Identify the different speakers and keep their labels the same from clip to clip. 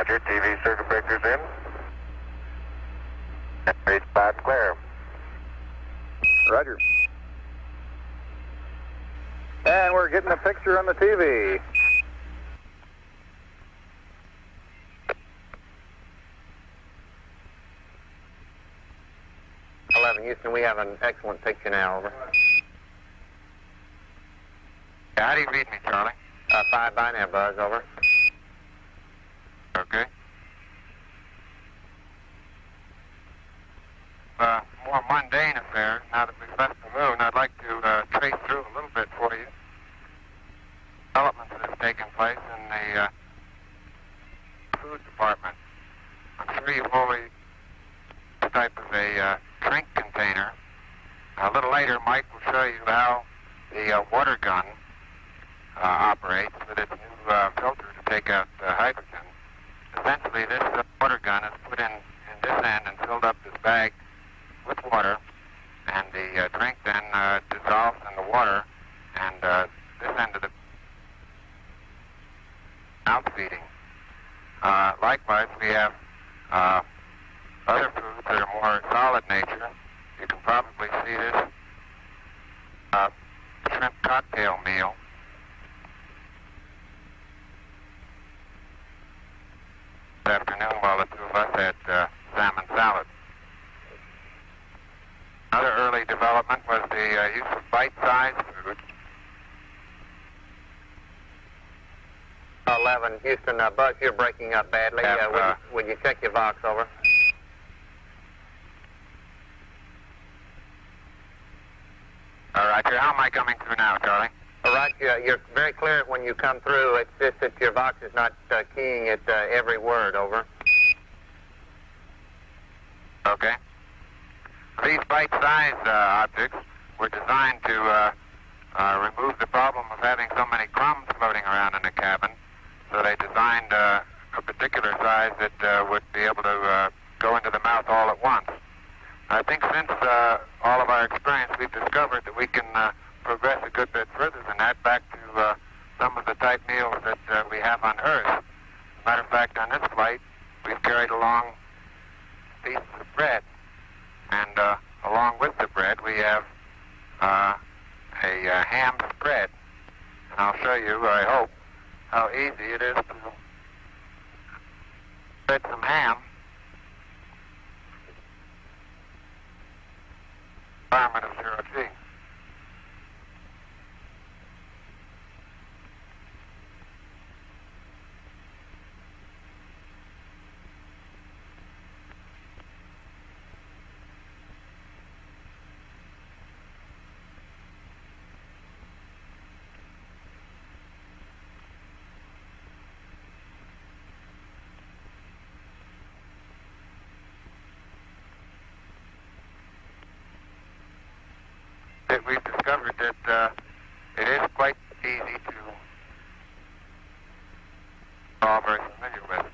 Speaker 1: Roger, TV circuit breakers in. Reach 5 clear.
Speaker 2: Roger. And we're getting a picture on the TV.
Speaker 3: Houston, we have an excellent picture now, over.
Speaker 1: How do you read me, Charlie?
Speaker 3: 5 by now, Buzz, over.
Speaker 1: Okay. More mundane affairs. Now that we've left the moon, I'd like to trace through a little bit for you developments that have taken place in the food department. I'm sure you've always this type of a drink container. A little later, Mike will show you how the water gun operates with its new filter to take out hydrogen. Essentially, this water gun is put in this end and filled up this bag with water, and the drink then dissolves in the water, and this end of the mouth feeding. Likewise, we have other foods that are more solid nature. You can probably see this shrimp cocktail meal. This afternoon, while the two of us had salmon salad. Another early development was the use of bite-sized food.
Speaker 3: 11, Houston, Buzz, you're breaking up badly. Would you check your Vox, over?
Speaker 1: All right, how am I coming through now, Charlie?
Speaker 3: All right, you're very clear when you come through. It's just that your Vox is not keying at every word, over.
Speaker 1: Okay. These bite-sized objects were designed to remove the problem of having so many crumbs floating around in the cabin, so they designed a particular size that would be able to go into the mouth all at once. I think since all of our experience, we've discovered that we can progress a good bit further than that, back to some of the type meals that we have on Earth. As a matter of fact, on this flight, we've carried along pieces of bread, and along with the bread, we have a ham spread. And I'll show you, I hope, how easy it is to spread some ham. Environment of 0G. We've discovered that it is quite easy to all very familiar with.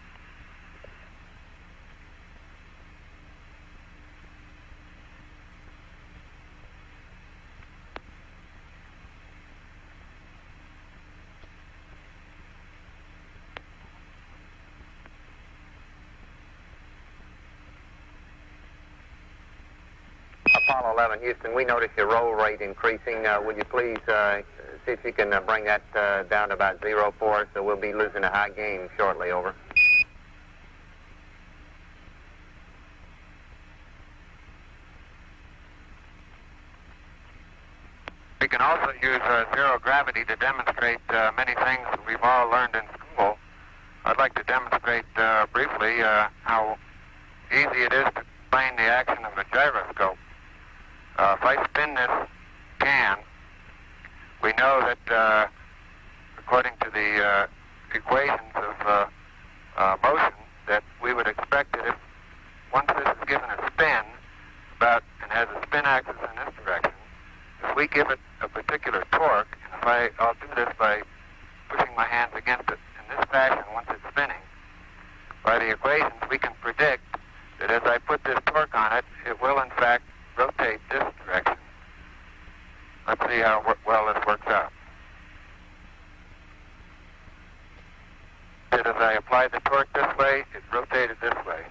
Speaker 3: Apollo 11, Houston, we notice your roll rate increasing. Would you please see if you can bring that down to about 0 for us, so we'll be losing a high gain shortly, over.
Speaker 1: We can also use zero gravity to demonstrate many things that we've all learned in school. I'd like to demonstrate briefly how easy it is to explain the action of a gyroscope. If I spin this can, we know that according to the equations of motion, that we would expect that if once this is given a spin and has a spin axis in this direction, if we give it a particular torque, and I'll do this by pushing my hands against it in this fashion once it's spinning, by the equations we can predict that as I put this torque on it, it will in fact rotate this direction. Let's see how well this works out. As I apply the torque this way, it rotated this way.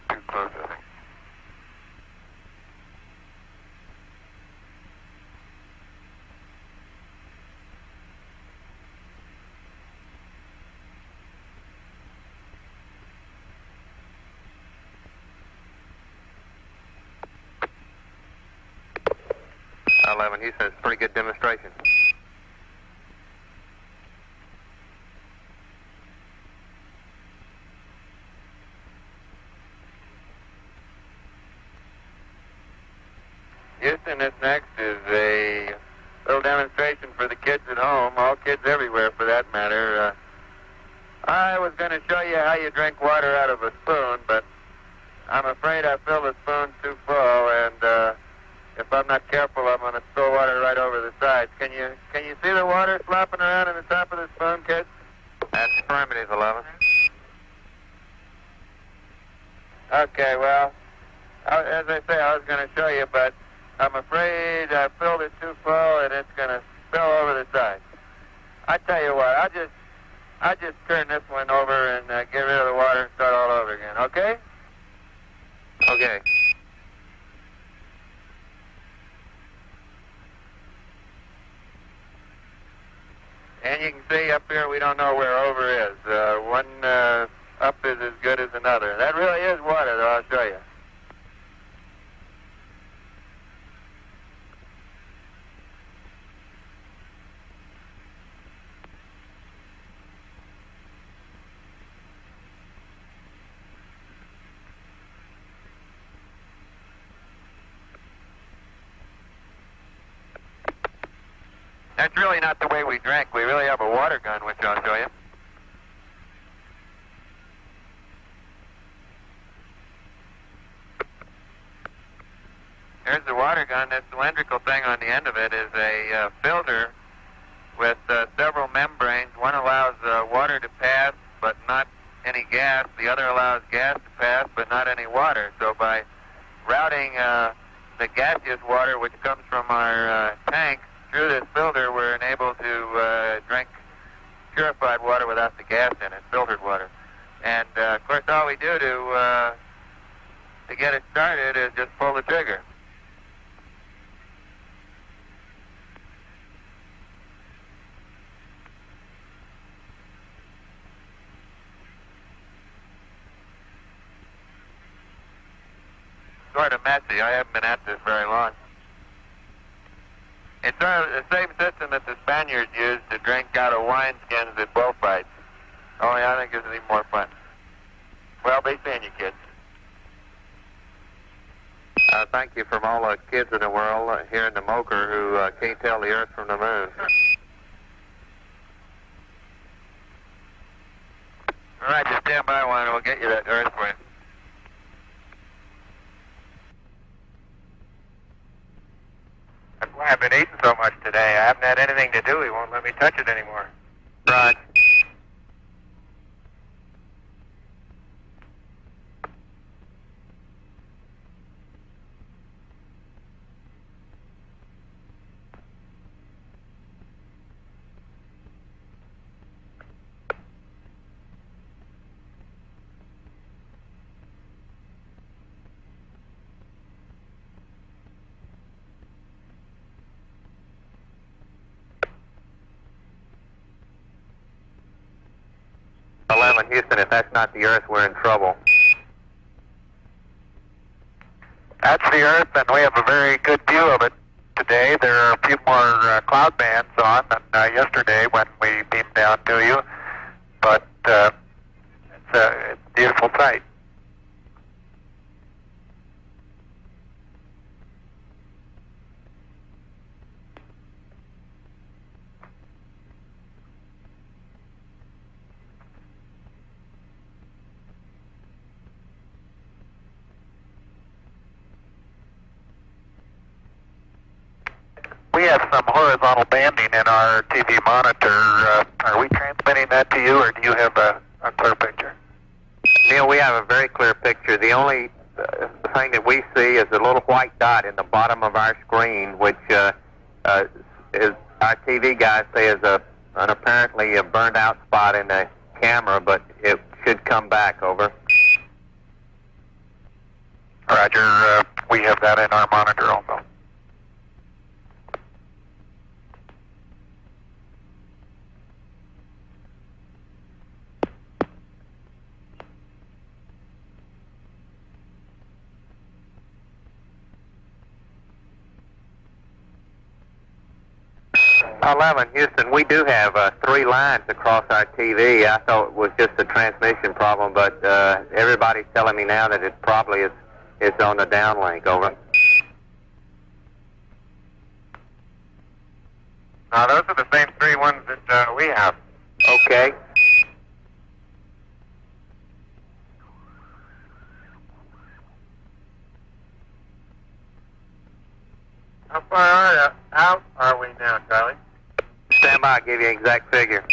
Speaker 1: Too close, I think.
Speaker 3: He says pretty good demonstration.
Speaker 1: Houston, this next is a little demonstration for the kids at home, all kids everywhere for that matter. I was going to show you how you drink water out of a spoon, but I'm afraid I filled the spoon too full, and if I'm not careful, I'm going to spill water right over the sides. Can you see the water slopping around in the top of the spoon, kids?
Speaker 3: That's affirmative, 11.
Speaker 1: Okay, well, as I say, I was going to show you, but I'm afraid I filled it too full, and it's going to spill over the sides. I tell you what, I'll just turn this one over and get rid of the water and start all over again, okay?
Speaker 3: Okay.
Speaker 1: And you can see up here we don't know where over is. One up is as good as another. That really is water, though, I'll show you. That's really not the way we drink. We really have a water gun, which I'll show you. Here's the water gun. This cylindrical thing on the end of it is a filter with several membranes. One allows water to pass, but not any gas. The other allows gas to pass, but not any water. So by routing the gaseous water, which comes from our tank, through this filter, we're enabled to drink purified water without the gas in it, filtered water. And, of course, all we do to get it started is just pull the trigger. Sort of messy. I haven't been at this very long. It's sort of the same system that the Spaniards used to drink out of wineskins at bullfights. Only I think it's even more fun. Well, be seeing you, kids.
Speaker 3: Thank you from all the kids in the world here in the Moker who can't tell the Earth from the Moon.
Speaker 1: All right, just stand by one and we'll get you that Earth for you. That's why I've been eating so much today. I haven't had anything to do. He won't let me touch it anymore.
Speaker 3: Right. Houston, if that's not the Earth, we're in trouble.
Speaker 1: That's the Earth, and we have a very good view of it today. There are a few more cloud bands on than yesterday when we beamed down to you, but it's a beautiful sight. We have some horizontal banding in our TV monitor. Are we transmitting that to you, or do you have a clear picture?
Speaker 3: Neil, we have a very clear picture. The only thing that we see is a little white dot in the bottom of our screen, which is our TV guys say is an apparently a burned out spot in the camera, but it should come back. Over.
Speaker 1: Roger. We have that in our monitor also.
Speaker 3: Houston, we do have 3 lines across our TV. I thought it was just a transmission problem, but everybody's telling me now that it probably is on the downlink. Over.
Speaker 1: Now, those are the same 3 ones that we have.
Speaker 3: Okay.
Speaker 1: How far out are we now, Charlie?
Speaker 3: Stand by, I'll give you an exact figure.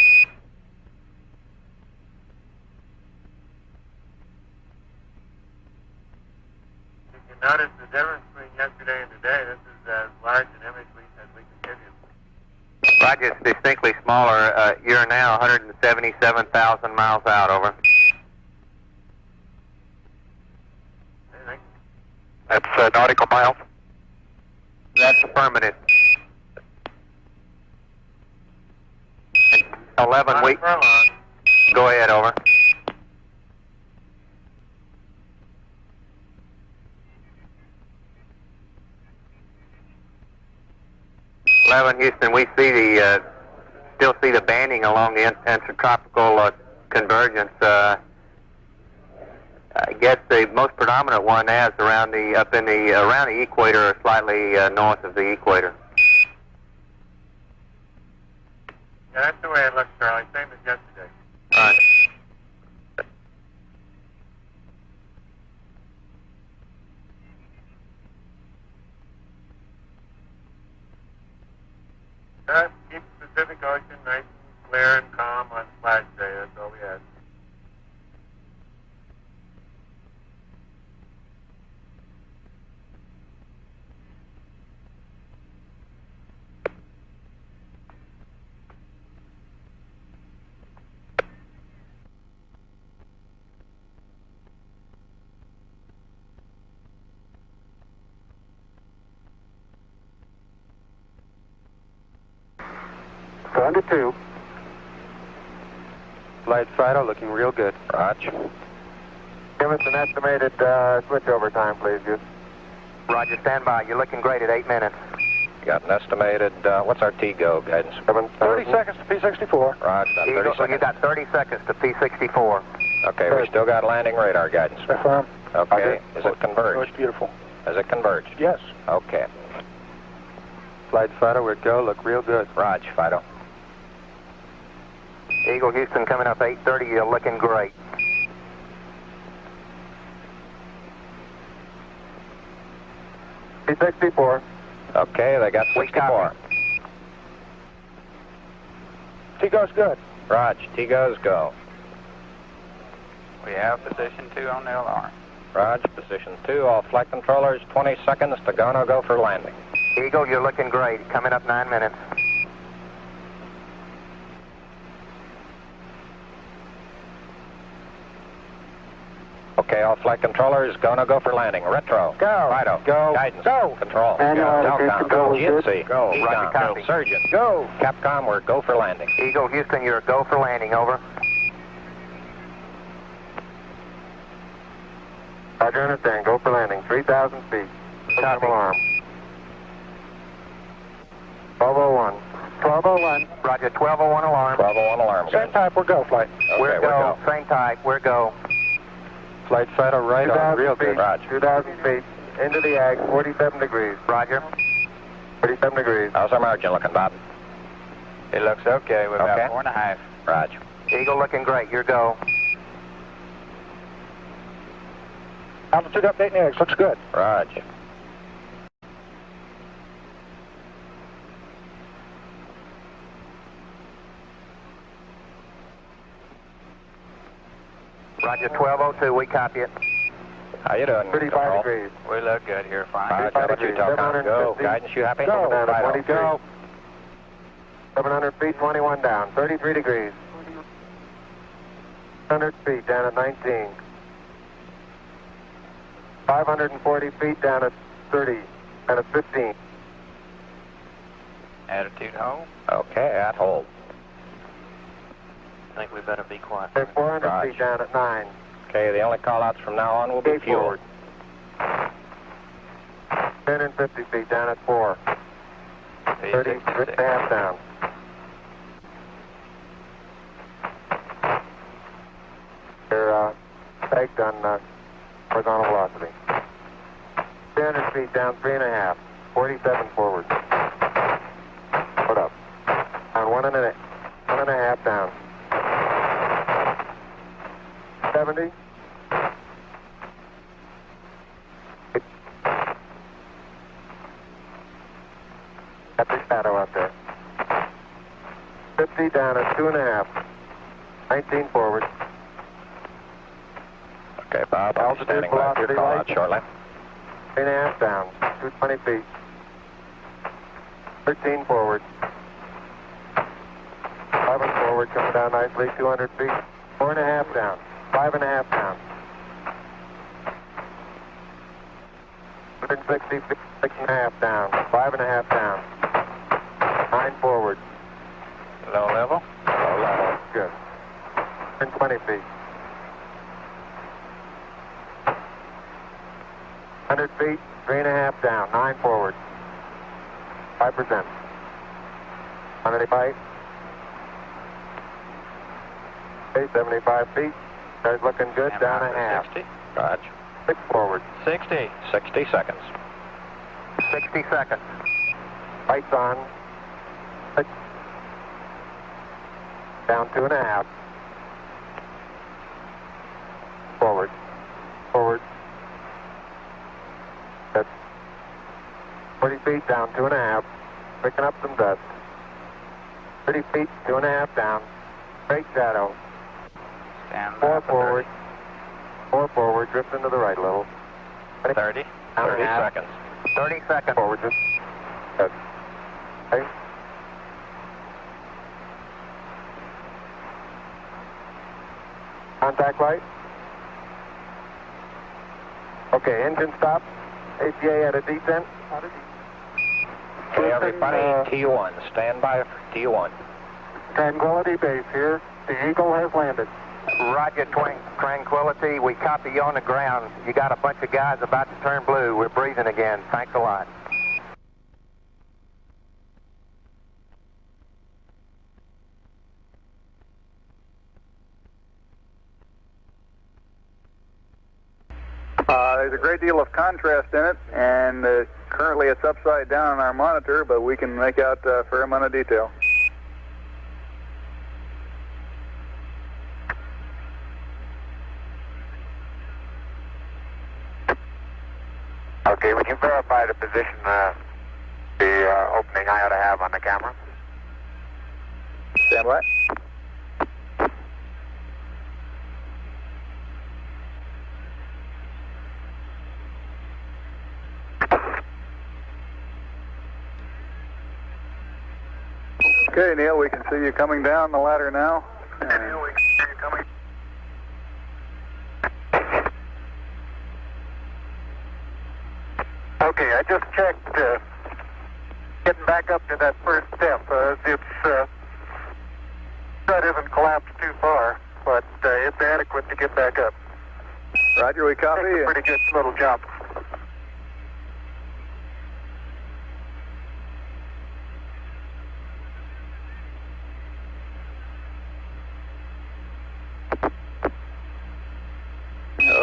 Speaker 1: You can notice the difference between yesterday and today. This is as large an image as we can give you.
Speaker 3: Roger, it's distinctly smaller. You're now 177,000 miles out. Over.
Speaker 1: Anything?
Speaker 2: That's nautical miles.
Speaker 3: That's affirmative. 11 weeks. Go ahead, over. Houston, we see still see the banding along the intertropical convergence. I guess the most predominant one is around the equator, or slightly north of the equator.
Speaker 1: Yeah, that's the way it looks, Charlie. Same as yesterday.
Speaker 3: All right.
Speaker 1: Keep the Pacific Ocean nice and clear and calm on Splash Day. That's all we ask.
Speaker 2: Under 2. Flight Fido looking real good.
Speaker 3: Roger.
Speaker 2: Give us an estimated switchover time, please, Houston.
Speaker 3: Roger, stand by. You're looking great at 8 minutes.
Speaker 4: Got an estimated, what's our T-go guidance?
Speaker 2: 30 seconds to P64.
Speaker 4: Roger, about 30 seconds.
Speaker 3: You got 30 seconds to P64.
Speaker 4: Okay, we still got landing radar guidance.
Speaker 2: Affirm.
Speaker 4: Okay, is it converged?
Speaker 2: Oh, it's beautiful.
Speaker 4: Is it converged?
Speaker 2: Yes.
Speaker 4: Okay.
Speaker 2: Flight Fido, we're go. Look real good.
Speaker 4: Roger, Fido.
Speaker 3: Eagle Houston coming up 8:30. You're looking great.
Speaker 2: P64.
Speaker 4: Okay, they got 64.
Speaker 2: T-go's good.
Speaker 4: Roger, T-go's go.
Speaker 5: We have position 2 on the alarm.
Speaker 4: Roger, position 2. All flight controllers, 20 seconds to go for landing.
Speaker 3: Eagle, you're looking great. Coming up 9 minutes.
Speaker 4: Okay, all flight controllers, go for landing. Retro.
Speaker 2: Go.
Speaker 4: Fido.
Speaker 2: Go.
Speaker 4: Guidance.
Speaker 2: Go.
Speaker 4: Control.
Speaker 2: Manual
Speaker 4: Telcom.
Speaker 2: control is good.
Speaker 4: GNC.
Speaker 3: Go.
Speaker 4: ECOM.
Speaker 3: Roger, copy.
Speaker 4: Surgeon.
Speaker 2: Go.
Speaker 4: Capcom, we're go for landing.
Speaker 3: Eagle Houston, you're a go for landing. Over.
Speaker 2: Roger, understand. Go for landing. 3,000 feet.
Speaker 3: Copy.
Speaker 2: Alarm. 1201. 1201.
Speaker 3: Roger, 1201 alarm.
Speaker 4: 1201 alarm.
Speaker 2: Same
Speaker 4: guidance.
Speaker 2: type, we're go, flight.
Speaker 4: Okay,
Speaker 3: We're go. Same type. We're go.
Speaker 2: Flight Fido, right on. Real good.
Speaker 4: Roger.
Speaker 2: 2,000 feet. Into the ag, 47 degrees.
Speaker 3: Roger.
Speaker 2: 47 degrees.
Speaker 4: How's our margin looking, Bob?
Speaker 5: It looks okay. We're
Speaker 4: Okay.
Speaker 5: about 4.5.
Speaker 4: Roger.
Speaker 3: Eagle looking great. You're go.
Speaker 2: Altitude update in the eggs. Looks good.
Speaker 4: Roger.
Speaker 3: Roger, 1202, we copy it.
Speaker 4: How you doing?
Speaker 2: 35
Speaker 4: Control?
Speaker 2: degrees.
Speaker 5: We look good here, fine.
Speaker 4: All right, how about you, Tom? Go. Guidance, you happy?
Speaker 2: Go. Down at 23.
Speaker 4: Go.
Speaker 2: 700 feet, 21 down, 33 degrees. 100 feet, down at 19. 540 feet, down at 30, down at 15.
Speaker 5: Attitude hold.
Speaker 4: Okay, at hold.
Speaker 3: I think we better be quiet.
Speaker 2: Okay, 400
Speaker 4: Roger.
Speaker 2: feet, down at 9.
Speaker 4: Okay, the only call-outs from now on will be
Speaker 2: Okay,
Speaker 4: fuel.
Speaker 2: forward. 1050 feet, down at 4. 30,
Speaker 5: 66.
Speaker 2: half down. They're pegged on horizontal velocity. 300 feet down, 3.5. 47 forward. Put up. Down 1.5 down. 70. Got the shadow out there. 50 down at 2.5. 19 forward.
Speaker 4: Okay, Bob, I'll be standing by for your call-out shortly.
Speaker 2: 3.5 down. 220 feet. 13 forward. 11 forward, coming down nicely. 200 feet. 4.5 down. 5.5 down. 160 feet. 6.5 down. 5.5 down. 9 forward.
Speaker 5: Low level.
Speaker 2: Low level. Good. 120 feet. 100 feet. 3.5 down. 9 forward. 5%. 185. Okay, 75 feet. Starts looking good.
Speaker 5: And
Speaker 2: Down
Speaker 5: out
Speaker 2: a
Speaker 5: for
Speaker 2: half.
Speaker 5: 60.
Speaker 4: Roger.
Speaker 2: 6 forward.
Speaker 5: 60.
Speaker 4: 60 seconds.
Speaker 3: 60 seconds.
Speaker 2: Lights on. 6. Down 2.5. Forward. Forward. Good. 40 feet down 2.5. Picking up some dust. 30 feet, 2.5 down. Straight shadow.
Speaker 5: Stand
Speaker 2: 4
Speaker 5: by for
Speaker 2: forward. 4 forward. Drift into the right a little.
Speaker 5: 30.
Speaker 2: Down
Speaker 4: 30
Speaker 2: a half.
Speaker 4: seconds.
Speaker 3: 30 seconds.
Speaker 2: Forward. Just. Good. Okay. Contact light. Okay, engine stop. APA at a descent.
Speaker 4: Okay, everybody, T1. Stand by for T1.
Speaker 2: Tranquility Base here. The Eagle has landed.
Speaker 3: Roger, Tranquility. We copy you on the ground. You got a bunch of guys about to turn blue. We're breathing again. Thanks a lot.
Speaker 6: There's a great deal of contrast in it, and currently it's upside down on our monitor, but we can make out a fair amount of detail.
Speaker 1: Okay, would you verify the position, the opening I ought to have on the camera?
Speaker 6: Stand by. Okay, Neil, we can see you coming down the ladder now.
Speaker 1: Neil, we can see you coming. Okay, I just checked getting back up to that first step. That isn't collapsed too far, but it's adequate to get back up.
Speaker 6: Roger, we copy.
Speaker 1: It's a pretty good little jump.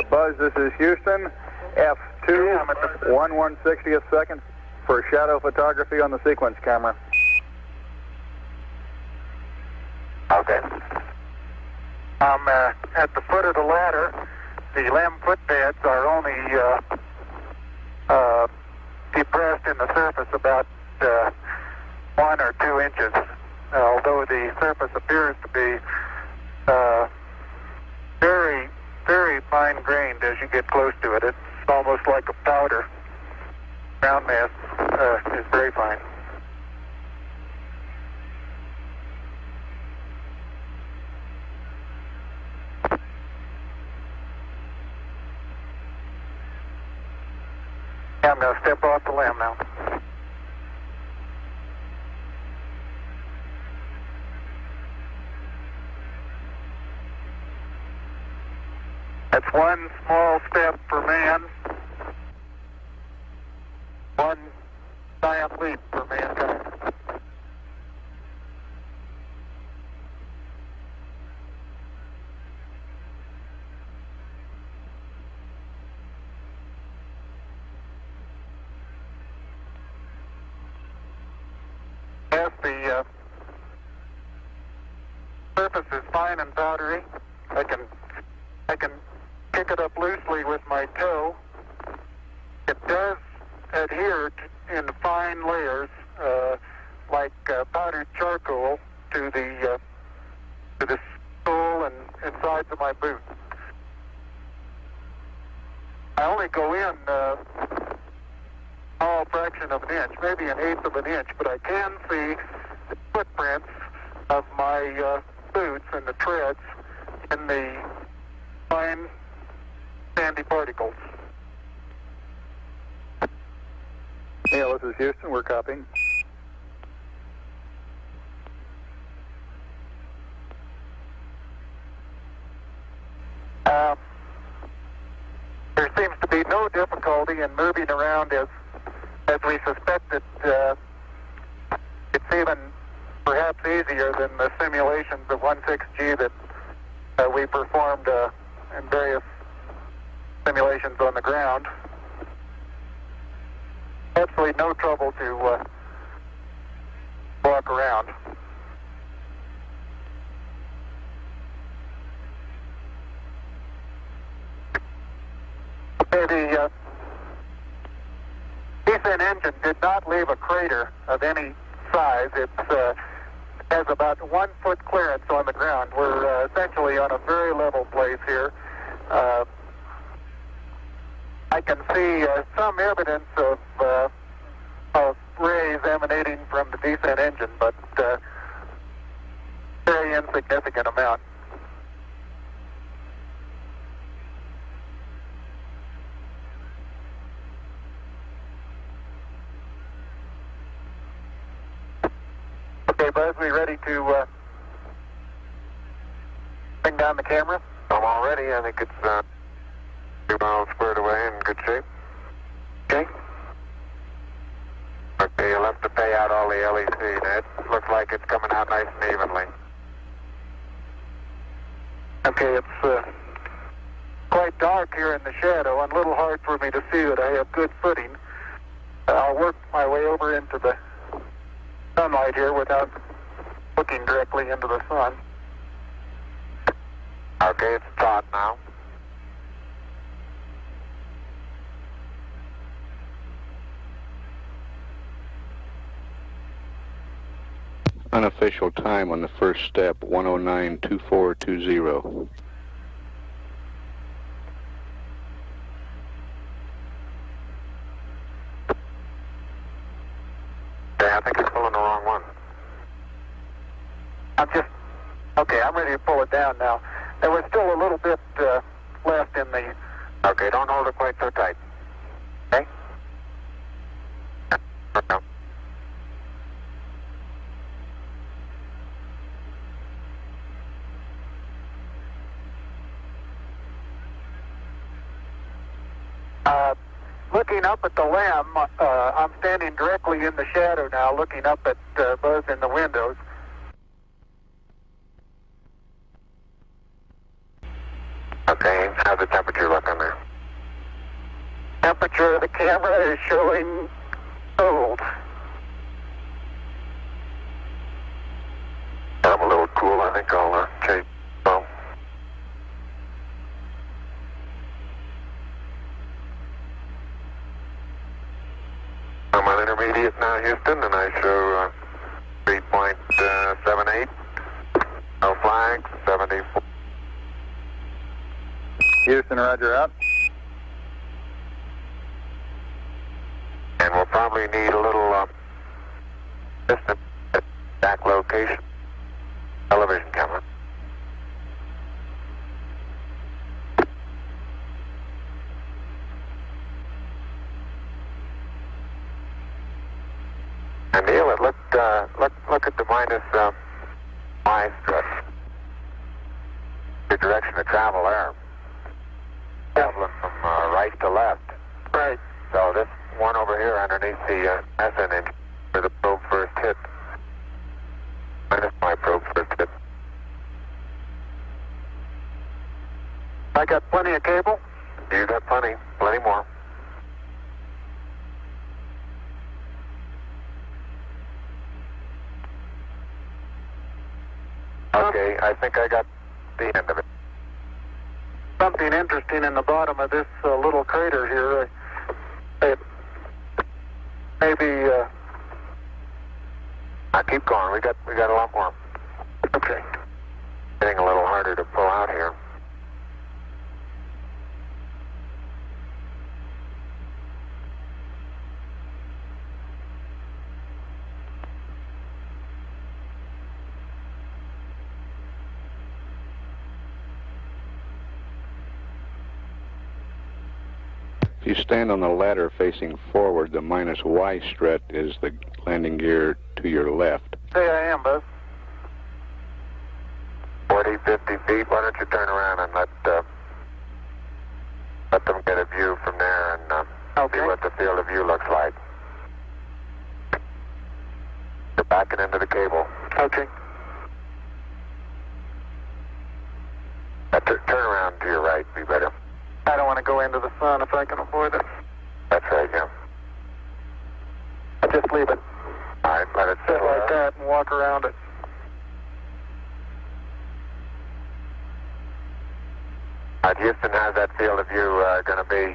Speaker 6: Buzz, this is Houston. F2,
Speaker 1: I'm at the
Speaker 6: 1/160th second for shadow photography on the sequence camera.
Speaker 1: Okay. I'm at the foot of the ladder. The limb footbeds are only depressed in the surface about 1 or 2 inches, although the surface appears to be very
Speaker 6: fine-grained as you get close to it. It's almost like a powder. Ground mass is very fine. I'm going to step off the limb now. That's one small step for man, one giant leap for mankind. As the surface is fine and powdery, I can pick it up loosely with my toe. It does adhere in fine layers, like powdered charcoal, to the sole and sides of my boot. I only go in a small fraction of an inch, maybe an eighth of an inch, but I can see the footprints of my boots and the treads in the fine sandy particles. Neil, this is Houston. We're copying. There seems to be no difficulty in moving around as we suspected. It's even perhaps easier than the simulations of 16G that we performed in various simulations on the ground. Absolutely no trouble to walk around. The descent engine did not leave a crater of any size. It has about 1 foot clearance on the ground. We're essentially on a very level place here. I can see some evidence of rays emanating from the descent engine, but very insignificant amount. Okay, Buzz, we ready to bring down the camera?
Speaker 2: I'm all ready. I think it's 2 miles squared away in good shape.
Speaker 6: Okay.
Speaker 2: Okay, you'll have to pay out all the LEC. It looks like it's coming out nice and evenly.
Speaker 6: Okay, it's quite dark here in the shadow and a little hard for me to see that I have good footing. I'll work my way over into the sunlight here without looking directly into the sun.
Speaker 2: Okay, it's taut now.
Speaker 7: Unofficial time on the first step, 109.2420.
Speaker 2: Yeah, I think you're pulling the wrong one.
Speaker 6: I'm ready to pull it down now. There was still a little bit left in the...
Speaker 2: Okay, don't hold it quite so tight.
Speaker 6: Okay?
Speaker 2: Okay.
Speaker 6: Looking up at the limb, I'm standing directly in the shadow now, looking up at Buzz in the windows.
Speaker 2: Okay, how's the temperature look on there?
Speaker 6: Temperature of the camera is showing cold.
Speaker 2: I'm a little cool. I think I'll change. Well, I'm on intermediate now, Houston, and I show 3.78. No flags, 74.
Speaker 7: Houston, roger, out.
Speaker 2: And we'll probably need a little distance at back location television camera. And Neil, it look at the minus Y strut. The direction of travel there. Traveling from right to left. Right. So this one over here underneath the SN engine where the probe first hit. Minus my probe first hit. I got plenty of cable? You got plenty more. Okay, I think I got the end of it. Something interesting in the bottom of this little crater here. Maybe. Keep going. We got a lot more. Okay. Getting a little harder to pull out here.
Speaker 8: If you stand on the ladder facing forward, the minus Y strut is the landing gear to your left.
Speaker 6: Say I am, Buzz.
Speaker 2: 40, 50 feet. Why don't you turn around and let them get a view from there and see what the field of view looks like. You're backing into the cable. Okay. Turn around to your right, be better.
Speaker 6: I don't want to go into the sun if I can avoid it.
Speaker 2: That's right, yeah.
Speaker 6: Just leave it.
Speaker 2: All right, let it
Speaker 6: sit like that and walk around it.
Speaker 2: Houston, how's that field of view going to be?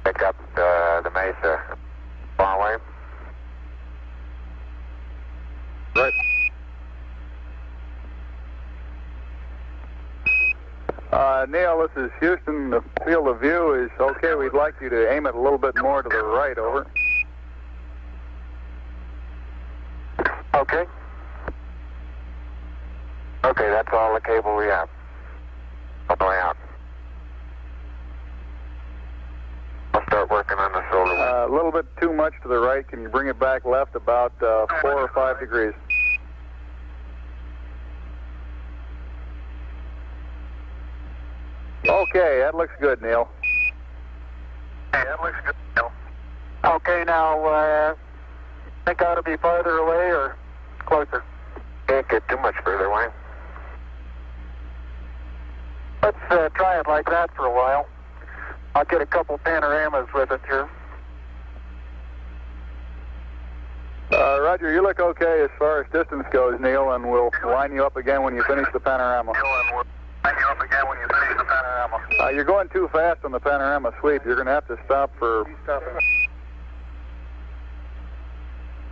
Speaker 2: Pick up the mesa far away?
Speaker 7: Right. Neil, this is Houston. The field of view is okay. We'd like you to aim it a little bit more to the right, over.
Speaker 2: Okay. Okay, that's all the cable we have. All the way out. I'll start working on the shoulder.
Speaker 7: A little bit too much to the right. Can you bring it back left about 4 or 5 degrees? Okay, that looks good, Neil.
Speaker 2: Hey, that looks good, Neil.
Speaker 6: Okay, now, think I ought to be farther away or closer?
Speaker 2: Can't get too much further away.
Speaker 6: Let's try it like that for a while. I'll get a couple panoramas with it here.
Speaker 7: Roger, you look okay as far as distance goes, Neil, and we'll line you up again when you finish the panorama. You're going too fast on the panorama sweep. You're going to have to stop for...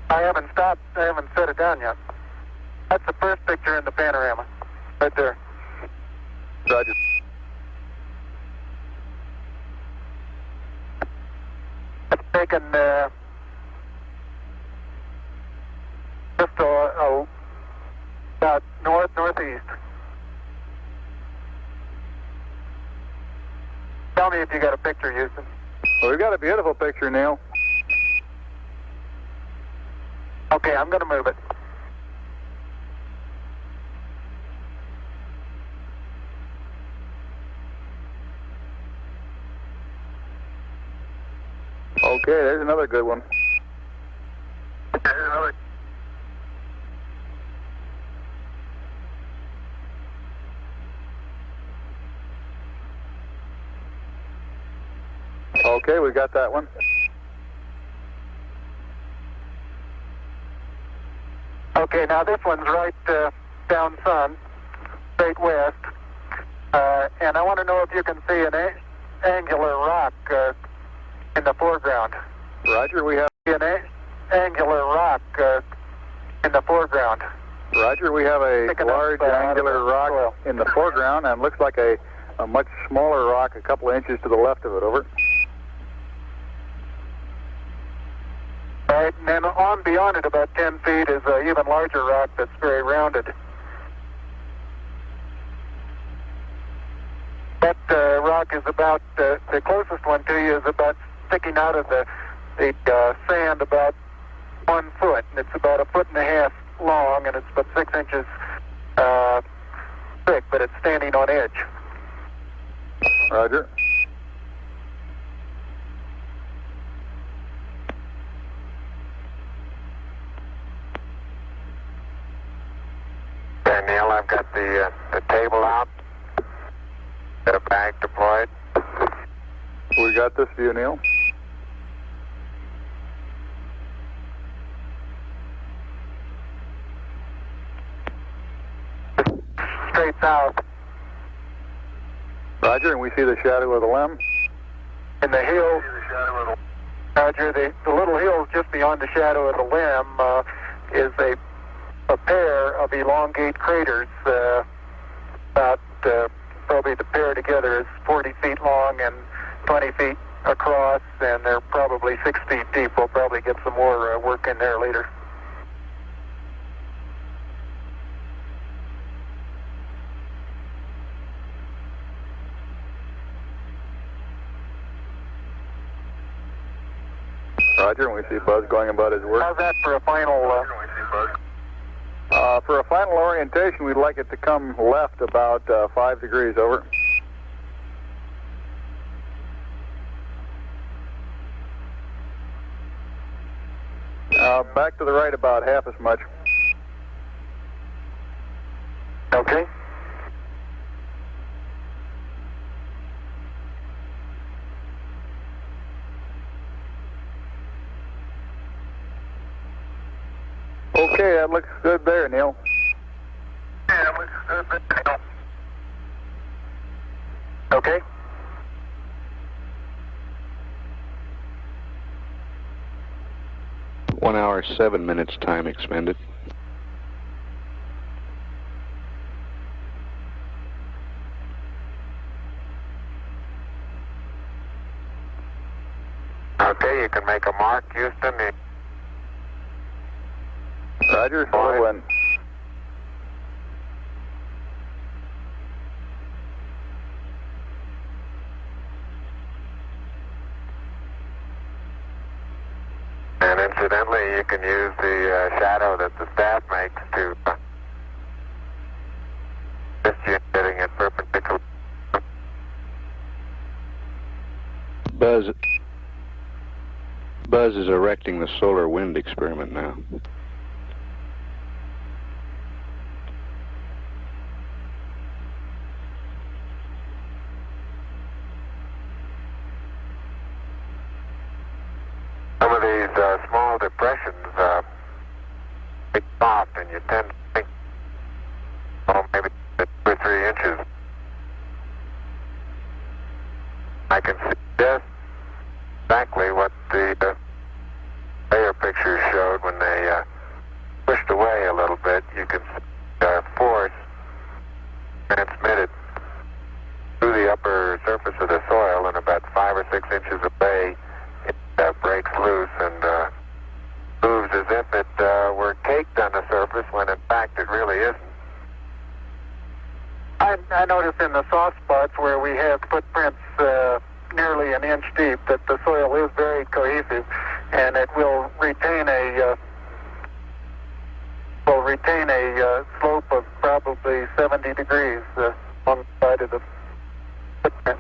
Speaker 6: I haven't stopped. I haven't set it down yet. That's the first picture in the panorama. Right there.
Speaker 7: Roger.
Speaker 6: It's taken just about northeast. Tell me if you got a picture, Houston.
Speaker 7: Well, we've got a beautiful picture, Neil.
Speaker 6: Okay, I'm going to move it.
Speaker 7: Okay, there's another good one. Okay, we got that one.
Speaker 6: Okay, now this one's right down sun, straight west, and I want to know if you can see an angular rock in the foreground.
Speaker 7: Roger, we have
Speaker 6: An angular rock in the foreground.
Speaker 7: Roger, we have a large angular rock in the foreground, and looks like a a much smaller rock a couple of inches to the left of it, over.
Speaker 6: All right, and then on beyond it about 10 feet is an even larger rock that's very rounded. That rock is about, the closest one to you is about sticking out of the sand about 1 foot, and it's about 1.5 feet long, and it's about 6 inches thick, but it's standing on edge.
Speaker 7: Roger.
Speaker 2: Okay, Neil, I've got the table out. Got a bag deployed.
Speaker 7: We got this view, Neil.
Speaker 6: Straight south.
Speaker 7: Roger, and we see the shadow of the limb.
Speaker 6: In the hill, Roger, the little hill just beyond the shadow of the limb is a pair of elongate craters. About probably the pair together is 40 feet long and 20 feet across, and they're probably 6 feet deep. We'll probably get some more work in there later.
Speaker 7: Roger, and we see Buzz going about his work.
Speaker 6: How's that for a final?
Speaker 7: For a final orientation, we'd like it to come left about 5 degrees, over. Back to the right about half as much.
Speaker 6: Okay.
Speaker 7: Okay, that looks good there, Neil.
Speaker 6: Yeah, that looks good there, Neil. Okay.
Speaker 8: One hour, 7 minutes time expended.
Speaker 2: Okay, you can make a mark, Houston.
Speaker 7: Roger, so when.
Speaker 2: And incidentally, you can use the shadow that the staff makes to assist you in getting it perpendicular.
Speaker 8: Buzz is erecting the solar wind experiment now.
Speaker 2: Some of these small depressions get soft, and you tend to think, oh, maybe 2 or 3 inches. I can see just exactly what the layer pictures showed when they pushed away a little bit. You can see force transmitted through the upper surface of the soil, and about 5 or 6 inches away, it breaks loose and moves as if it were caked on the surface, when in fact it really isn't.
Speaker 6: I noticed in the soft spots where we have footprints nearly an inch deep that the soil is very cohesive, and it will retain a slope of probably 70 degrees on the side of the footprint.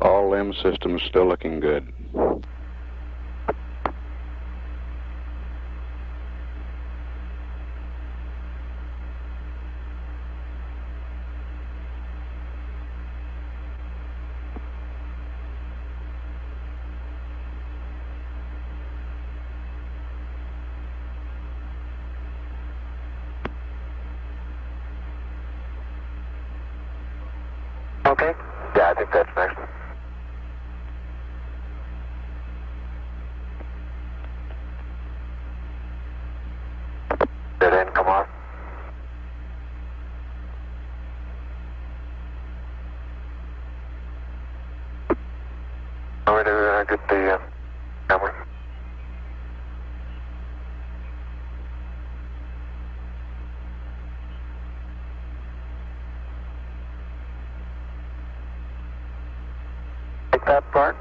Speaker 8: All limb systems still looking good.
Speaker 2: Okay? Yeah, I think that's next. Did end come off? Where do I get the camera? Take that part.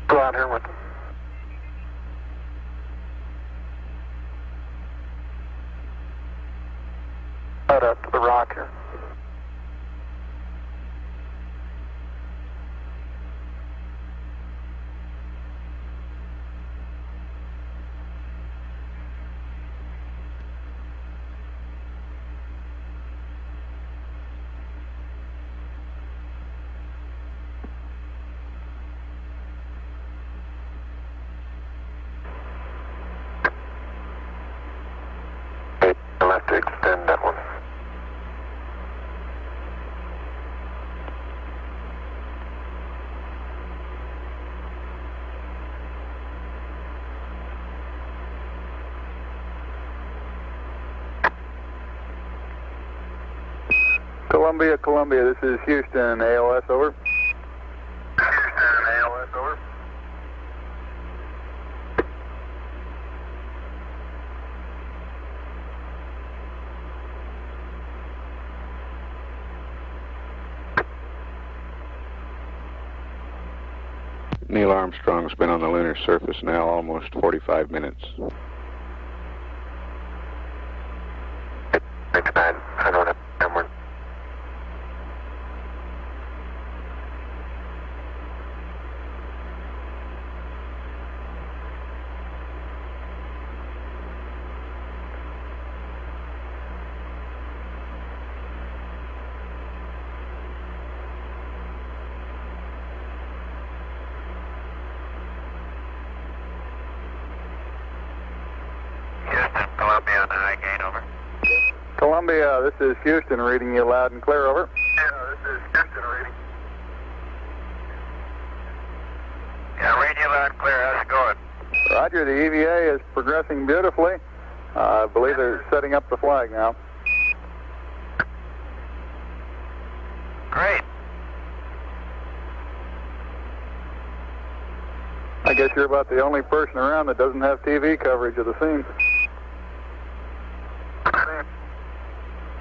Speaker 2: Go out here with them. Head up to the rock here. Okay, you'll have to extend that one.
Speaker 7: Columbia, Columbia, this is Houston, ALS, over.
Speaker 2: Houston, ALS, over.
Speaker 8: Neil Armstrong's been on the lunar surface now almost 45 minutes.
Speaker 2: Next time, I don't have camera.
Speaker 1: Houston, Columbia on the high gain, over.
Speaker 7: Columbia, this is Houston, reading you loud and clear, over.
Speaker 2: Yeah, this is Houston reading.
Speaker 1: Yeah, read you loud and clear. How's it going?
Speaker 7: Roger, the EVA is progressing beautifully. I believe they're setting up the flag now.
Speaker 1: Great.
Speaker 7: I guess you're about the only person around that doesn't have TV coverage of the scene.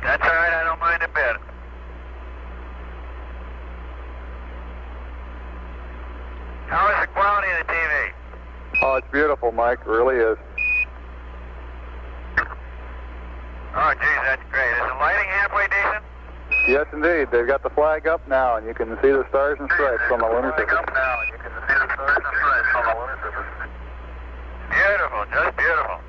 Speaker 1: That's all right. I don't mind a bit. How is the quality of the TV?
Speaker 7: Oh, it's beautiful, Mike. It really is.
Speaker 1: Oh, geez, that's great. Is the lighting halfway decent?
Speaker 7: Yes, indeed. They've got the flag up now, and you can see the stars and stripes on the lunar surface.
Speaker 2: now, and you can see the stars and stripes on the lunar surface.
Speaker 1: Beautiful, just beautiful.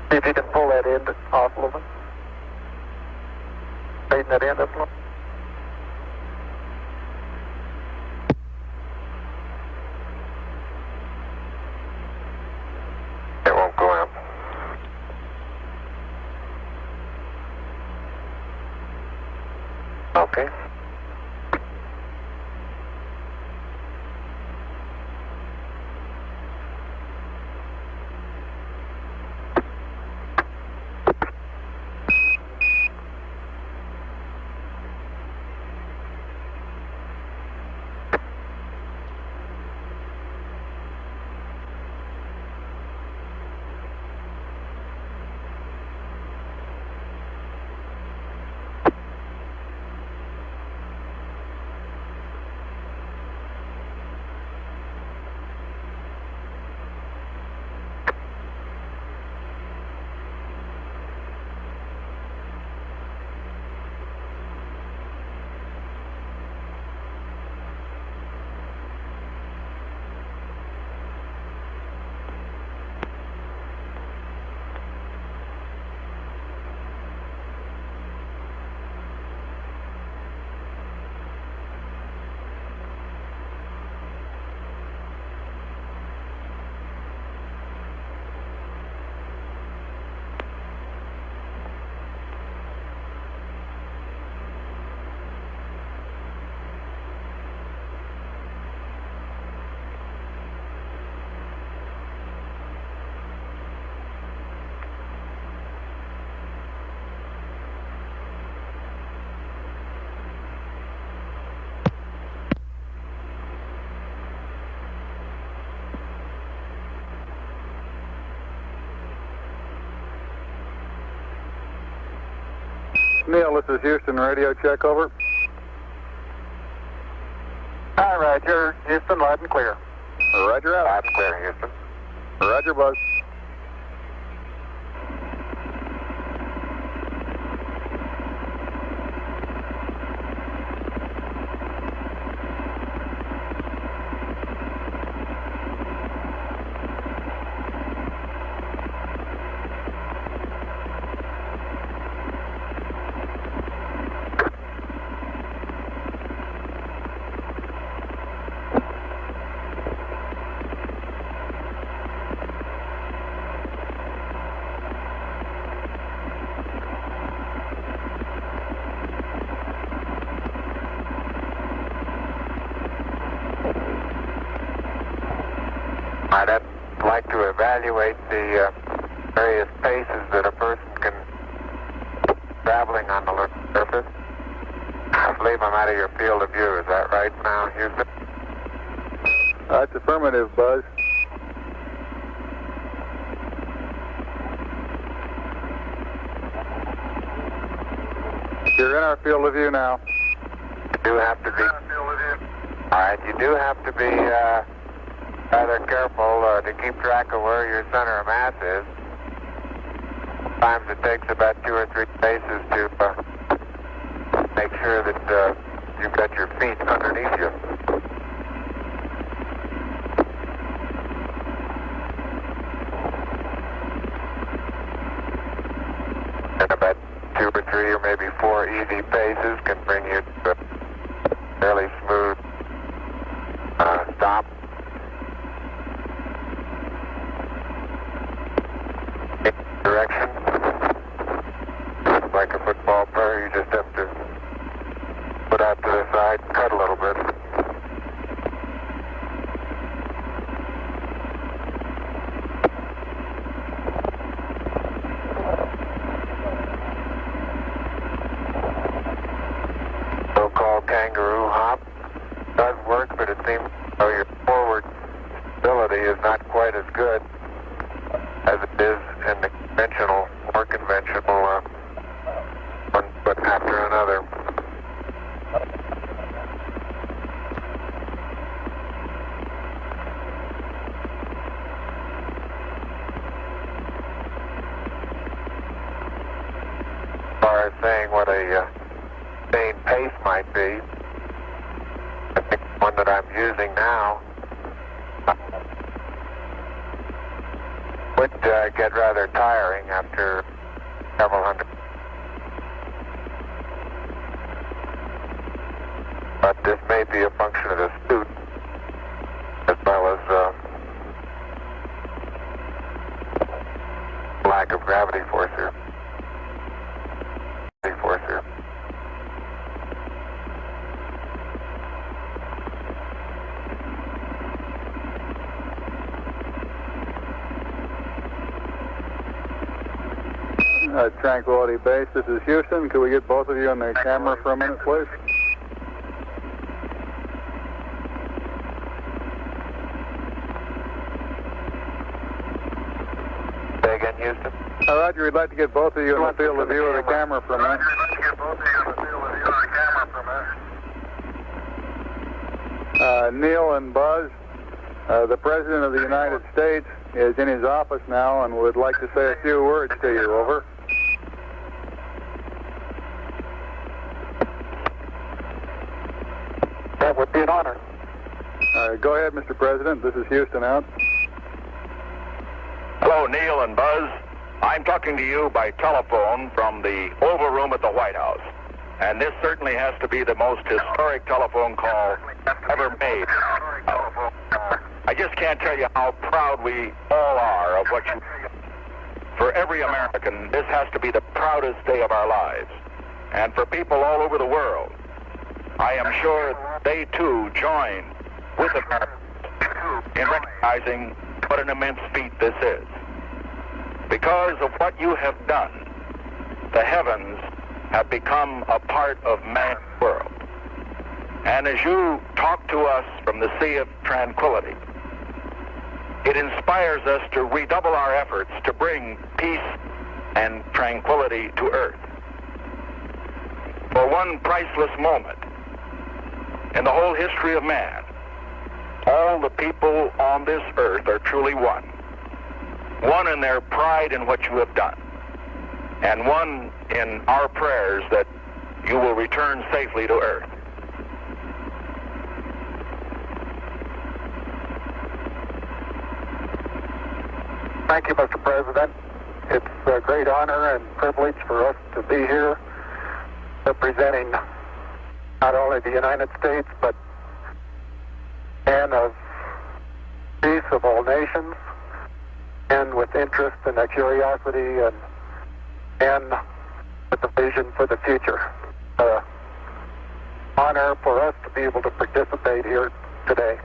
Speaker 2: See if you can pull that end off a little bit. Straighten that end up a little. It won't go out. Okay.
Speaker 7: Neil, this is Houston, radio check, over.
Speaker 6: Hi, Roger. Houston, loud and clear.
Speaker 7: Roger out.
Speaker 2: Loud and clear, Houston.
Speaker 7: Roger, Buzz.
Speaker 2: I'd like to evaluate the various paces that a person can traveling on the surface. I believe I'm out of your field of view. Is that right now, Houston?
Speaker 7: That's affirmative, Buzz. You're in our field of view now.
Speaker 2: You do have to be. All right, you do have to be rather careful to keep track of where your center of mass is. Sometimes it takes about 2 or 3 paces to make sure that you've got your feet underneath you. And about 2 or 3 or maybe 4 easy paces can bring you to a fairly smooth stop. Direction. Like a football player, you just have to put out to the side, cut a little bit. So-called kangaroo hop does work, but it seems your forward stability is not quite as good as it is in the conventional, more conventional one foot after another. As far as saying what a sane pace might be, I think the one that I'm using now would get rather tiring after several hundred. But this may be a function of the suit as well as lack of gravity force here.
Speaker 7: Tranquility Base, this is Houston. Could we get both of you on the camera for a minute, please?
Speaker 2: Say again, Houston.
Speaker 7: Roger, we'd like to get both of you in the field of view of the camera for a minute. Neil and Buzz, the President of the United States is in his office now and would like to say a few words to you. Over.
Speaker 6: That would be an honor.
Speaker 7: Go ahead, Mr. President. This is Houston out.
Speaker 9: Hello, Neil and Buzz. I'm talking to you by telephone from the Oval Room at the White House. And this certainly has to be the most historic telephone call ever made. I just can't tell you how proud we all are of what you... For every American, this has to be the proudest day of our lives. And for people all over the world, I am sure they too join with Americans in recognizing what an immense feat this is. Because of what you have done, the heavens have become a part of man's world. And as you talk to us from the sea of tranquility, it inspires us to redouble our efforts to bring peace and tranquility to earth. for one priceless moment in the whole history of man, all the people on this earth are truly one. One in their pride in what you have done, and one in our prayers that you will return safely to earth.
Speaker 6: Thank you, Mr. President. It's a great honor and privilege for us to be here representing not only the United States, but men of peace of all nations, and with interest and a curiosity and with a vision for the future. Honor for us to be able to participate here today.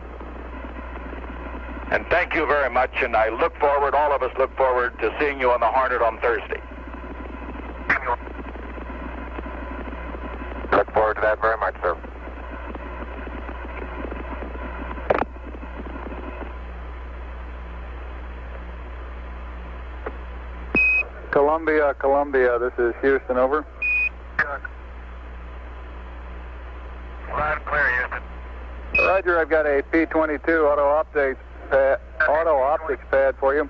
Speaker 9: And thank you very much, and I look forward, all of us look forward to seeing you on the Hornet on Thursday.
Speaker 2: Look forward to that very much, sir.
Speaker 7: Columbia, Columbia, this is Houston, over.
Speaker 2: Loud and clear, Houston.
Speaker 7: Roger, I've got a P-22 auto optics pad for you.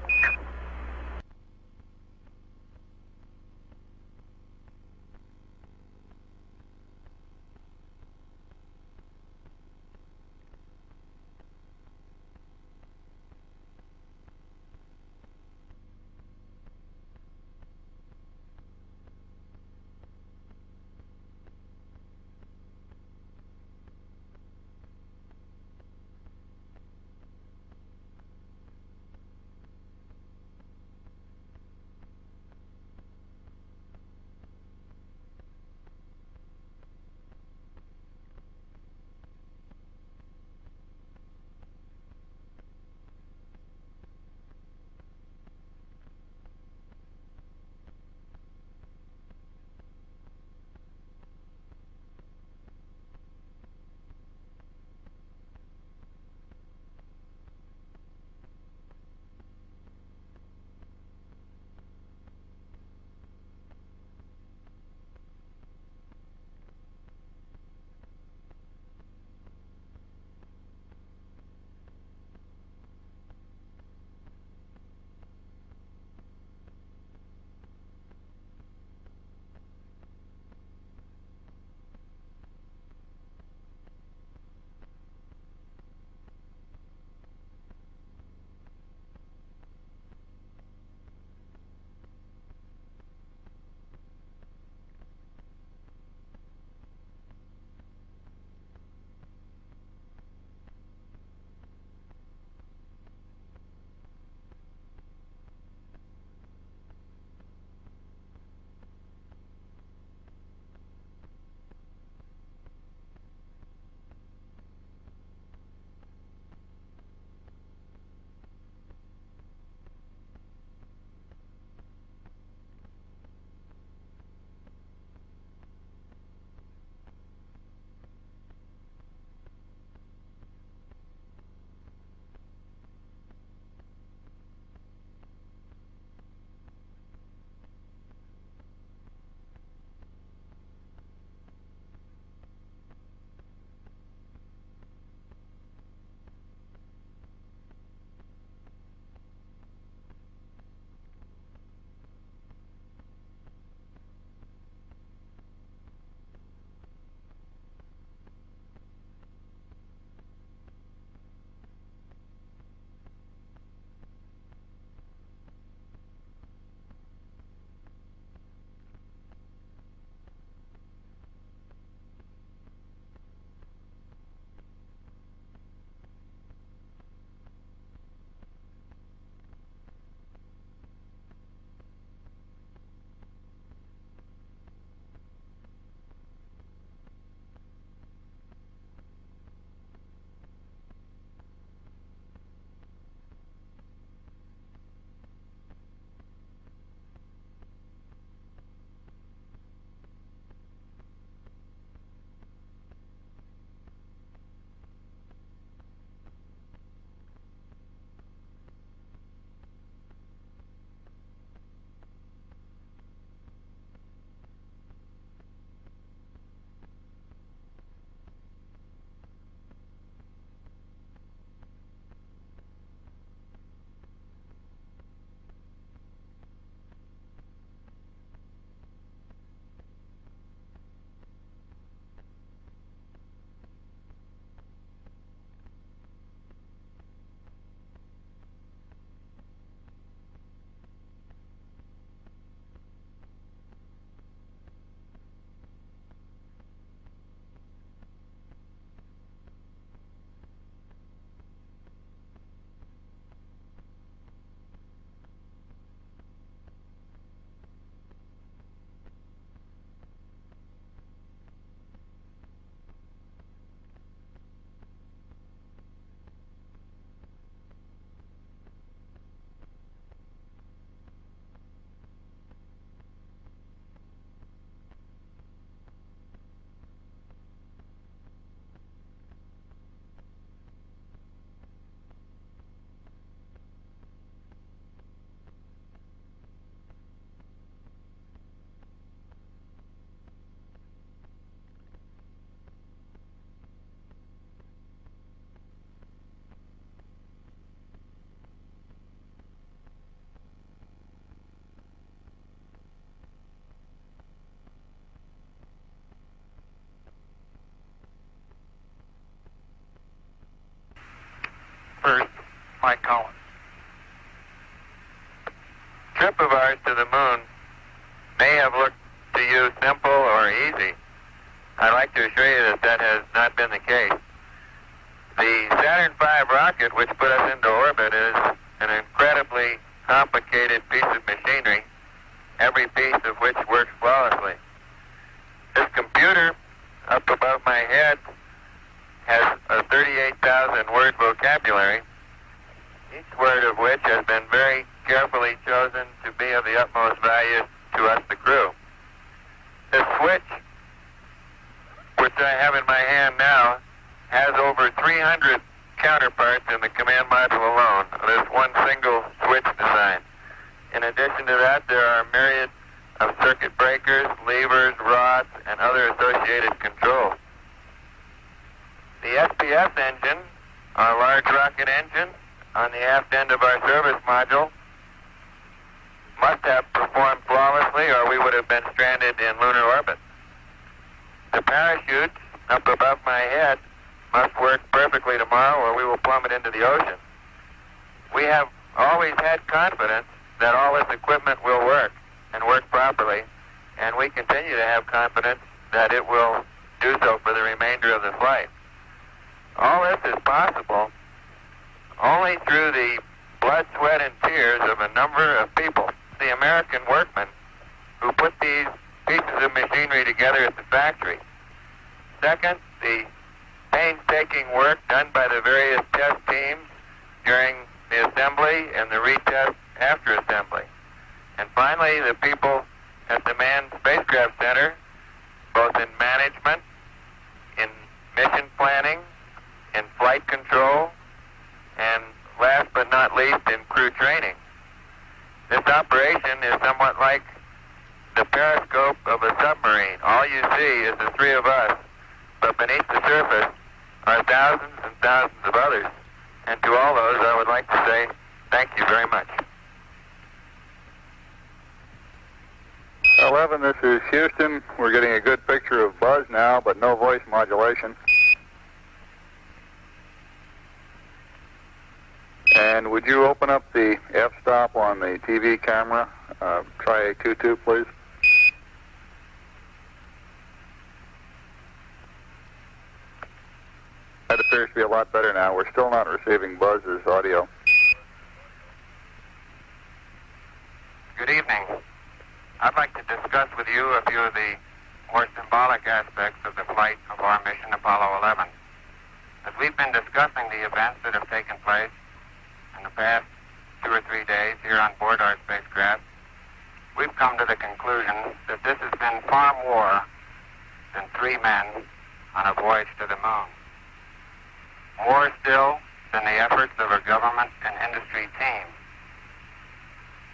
Speaker 1: that has not been the case. The Saturn V rocket, which put us into orbit, is an incredibly complicated piece of machinery, every piece of which works flawlessly. This computer up above my head has a 38,000 word vocabulary, each word of which has been very carefully chosen to be of the utmost value to us, the crew. This switch, which I have in my hand now, has over 300 counterparts in the command module alone. There's one single switch design. In addition to that, there are myriad of circuit breakers, levers, rods, and other associated controls. The SPS engine, our large rocket engine, on the aft end of our service module, must have performed flawlessly or we would have been stranded in lunar orbit. The parachutes up above my head must work perfectly tomorrow or we will plummet into the ocean. We have always had confidence that all this equipment will work and work properly, and we continue to have confidence that it will do so for the remainder of the flight. All this is possible only through the blood, sweat, and tears of a number of people. The American workmen who put these pieces of machinery together at the factory. Second, the painstaking work done by the various test teams during the assembly and the retest after assembly. And finally, the people at the Manned Spacecraft Center, both in management, in mission planning, in flight control, and last but not least, in crew training. This operation is somewhat like the periscope of a submarine. All you see is the three of us, but beneath the surface are thousands and thousands of others. And to all those, I would like to say thank you very much.
Speaker 7: 11, this is Houston. We're getting a good picture of Buzz now, but no voice modulation. And would you open up the f-stop on the TV camera? Try a Q2, please. That appears to be a lot better now. We're still not receiving Buzz's audio.
Speaker 1: Good evening. I'd like to discuss with you a few of the more symbolic aspects of the flight of our mission Apollo 11. As we've been discussing the events that have taken place in the past 2 or 3 days here on board our spacecraft, we've come to the conclusion that this has been far more than 3 men on a voyage to the moon. More still than the efforts of a government and industry team.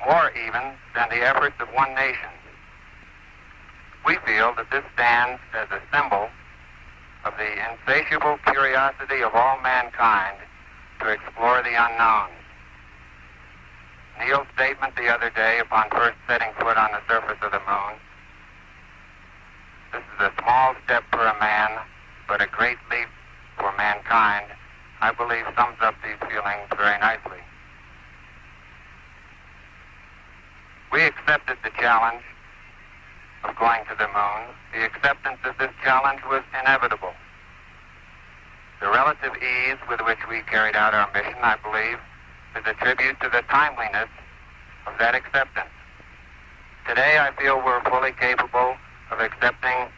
Speaker 1: More even than the efforts of one nation. We feel that this stands as a symbol of the insatiable curiosity of all mankind to explore the unknown. Neil's statement the other day upon first setting foot on the surface of the moon, this is a small step for a man, but a great leap for mankind, I believe sums up these feelings very nicely. We accepted the challenge of going to the moon. The acceptance of this challenge was inevitable. The relative ease with which we carried out our mission, I believe, is a tribute to the timeliness of that acceptance. Today, I feel we're fully capable of accepting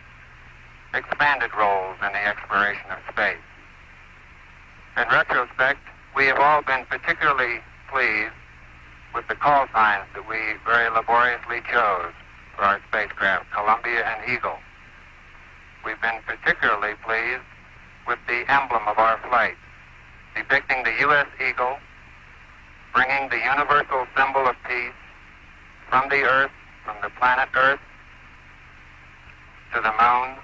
Speaker 1: expanded roles in the exploration of space. In retrospect, we have all been particularly pleased with the call signs that we very laboriously chose for our spacecraft, Columbia and Eagle. We've been particularly pleased with the emblem of our flight, depicting the U.S. Eagle, bringing the universal symbol of peace from the Earth, from the planet Earth, to the moon,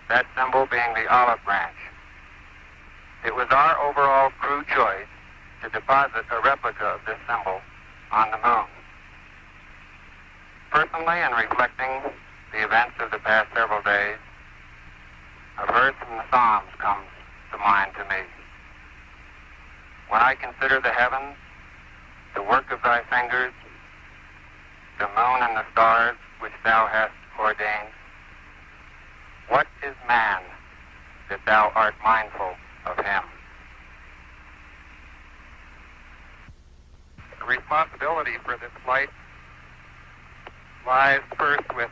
Speaker 1: that symbol being the olive branch. It was our overall crew choice to deposit a replica of this symbol on the moon. Personally, in reflecting the events of the past several days, a verse from the Psalms comes to mind to me. When I consider the heavens, the work of thy fingers, the moon and the stars which thou hast ordained, what is man that thou art mindful of him. The responsibility for this flight lies first with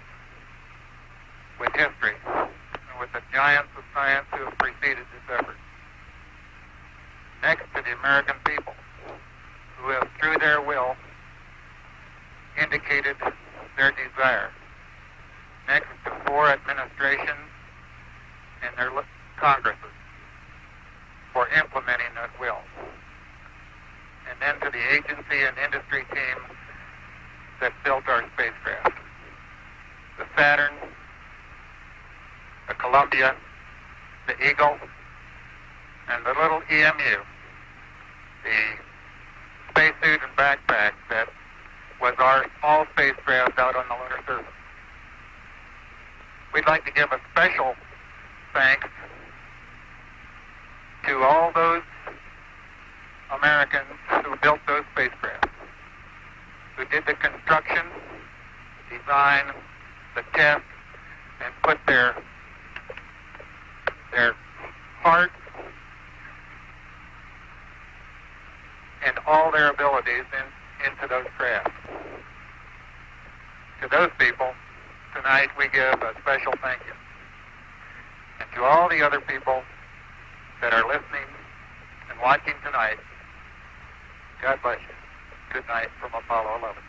Speaker 1: history, and with the giants of science who have preceded this effort. Next to the American people, who have, through their will, indicated their desire. Next to 4 administrations and their Congresses for implementing that will. And then to the agency and industry teams that built our spacecraft. The Saturn, the Columbia, the Eagle, and the little EMU, the spacesuit and backpack that was our small spacecraft out on the lunar surface. We'd like to give a special thanks to all those Americans who built those spacecraft, who did the construction, design, the test, and put their heart and all their abilities into those craft. To those people, tonight we give a special thank you. And to all the other people that are listening and watching tonight, God bless you. Good night from Apollo 11.